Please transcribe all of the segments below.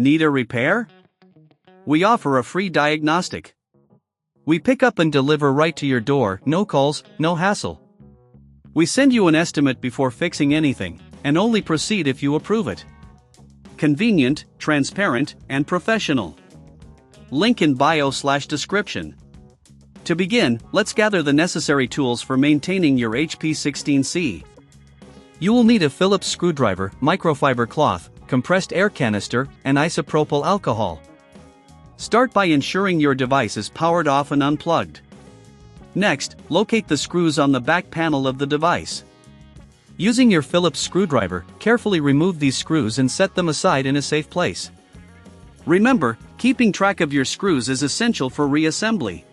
Need a repair? We offer a free diagnostic. We pick up and deliver right to your door, no calls, no hassle. We send you an estimate before fixing anything, and only proceed if you approve it. Convenient, transparent, and professional. Link in bio/description. To begin, let's gather the necessary tools for maintaining your HP16C. You will need a Phillips screwdriver, microfiber cloth, compressed air canister, and isopropyl alcohol. Start by ensuring your device is powered off and unplugged. Next, locate the screws on the back panel of the device. Using your Phillips screwdriver, carefully remove these screws and set them aside in a safe place. Remember, keeping track of your screws is essential for reassembly.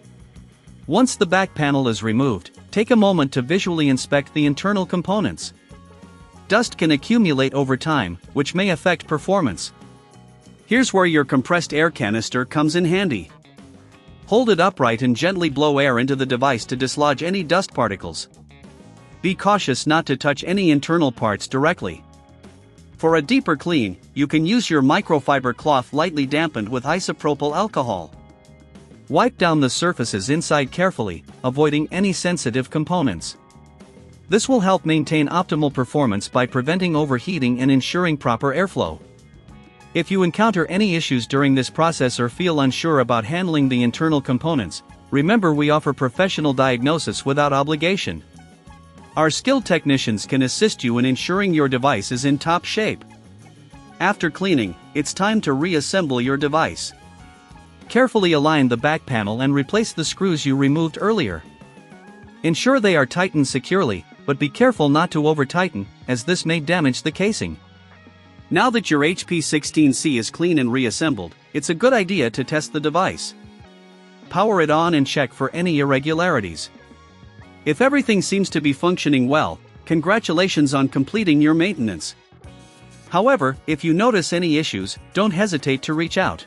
Once the back panel is removed, take a moment to visually inspect the internal components. Dust can accumulate over time, which may affect performance. Here's where your compressed air canister comes in handy. Hold it upright and gently blow air into the device to dislodge any dust particles. Be cautious not to touch any internal parts directly. For a deeper clean, you can use your microfiber cloth lightly dampened with isopropyl alcohol. Wipe down the surfaces inside carefully, avoiding any sensitive components. This will help maintain optimal performance by preventing overheating and ensuring proper airflow. If you encounter any issues during this process or feel unsure about handling the internal components, remember we offer professional diagnosis without obligation. Our skilled technicians can assist you in ensuring your device is in top shape. After cleaning, it's time to reassemble your device. Carefully align the back panel and replace the screws you removed earlier. Ensure they are tightened securely, but be careful not to over-tighten, as this may damage the casing. Now that your HP16C is clean and reassembled, it's a good idea to test the device. Power it on and check for any irregularities. If everything seems to be functioning well, congratulations on completing your maintenance. However, if you notice any issues, don't hesitate to reach out.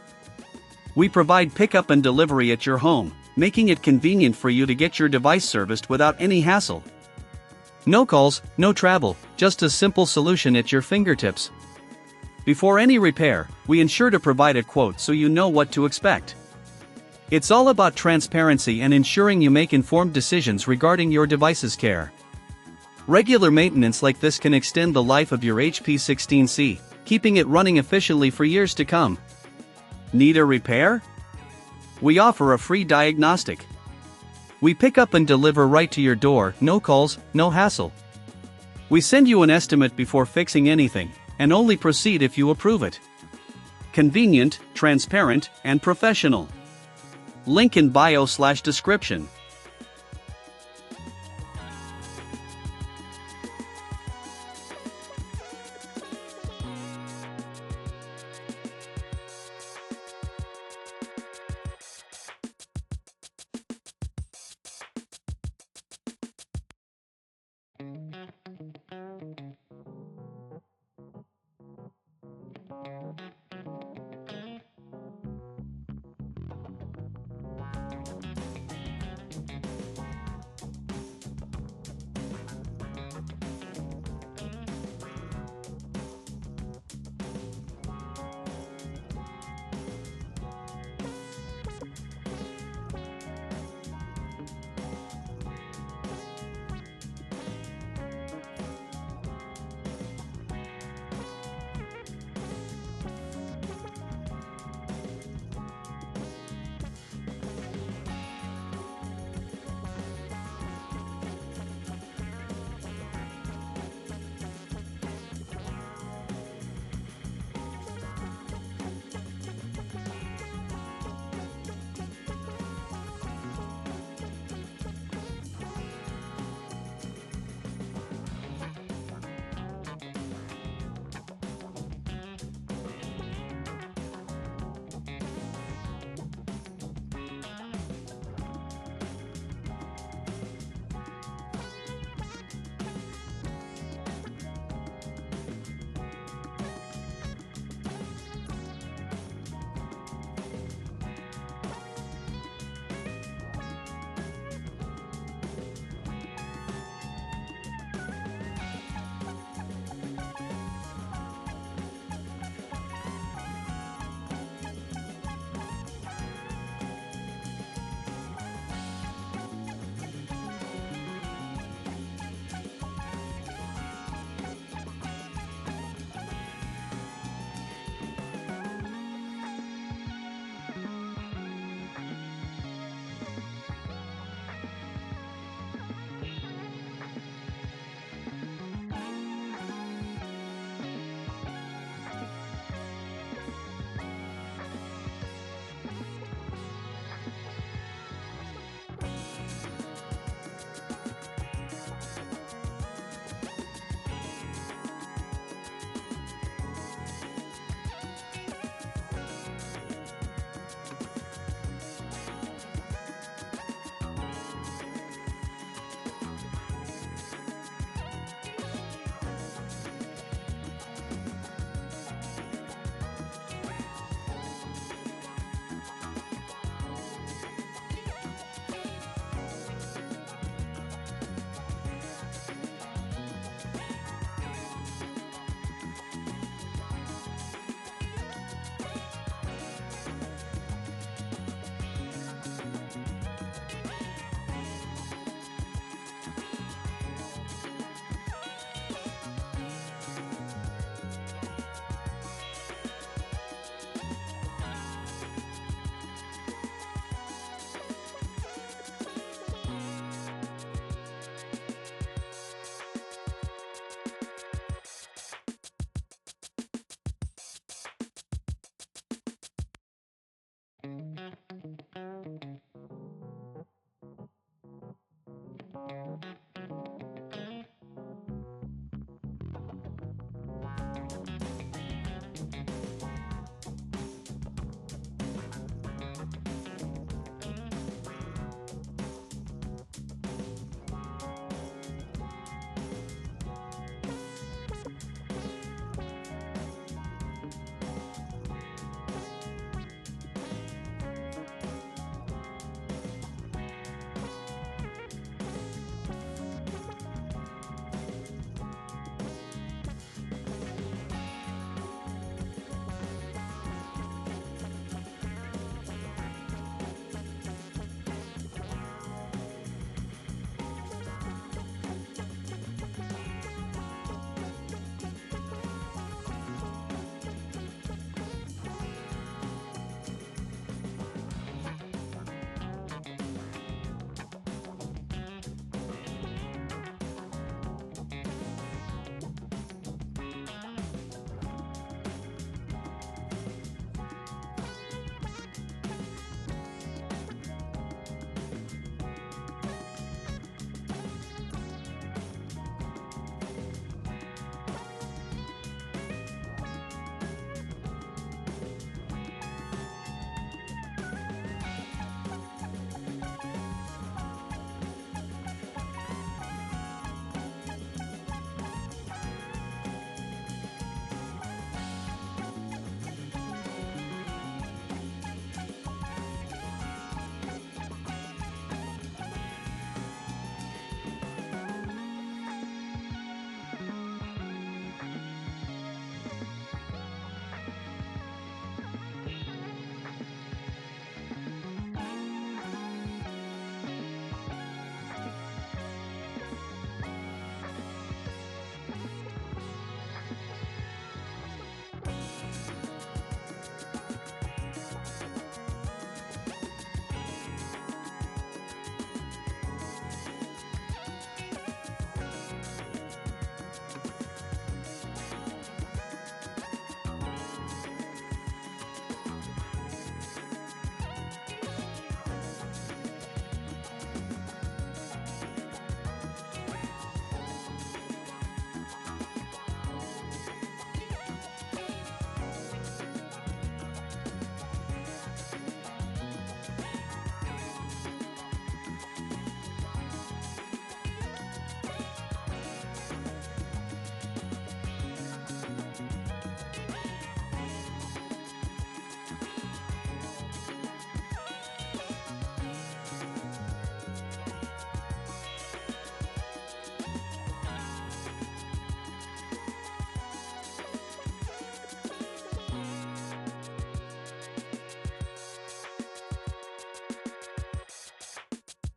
We provide pickup and delivery at your home, making it convenient for you to get your device serviced without any hassle. No calls, no travel, just a simple solution at your fingertips. Before any repair, we ensure to provide a quote so you know what to expect. It's all about transparency and ensuring you make informed decisions regarding your device's care. Regular maintenance like this can extend the life of your HP16C, keeping it running efficiently for years to come. Need a repair? We offer a free diagnostic. We pick up and deliver right to your door, no calls, no hassle. We send you an estimate before fixing anything, and only proceed if you approve it. Convenient, transparent, and professional. Link in bio/description.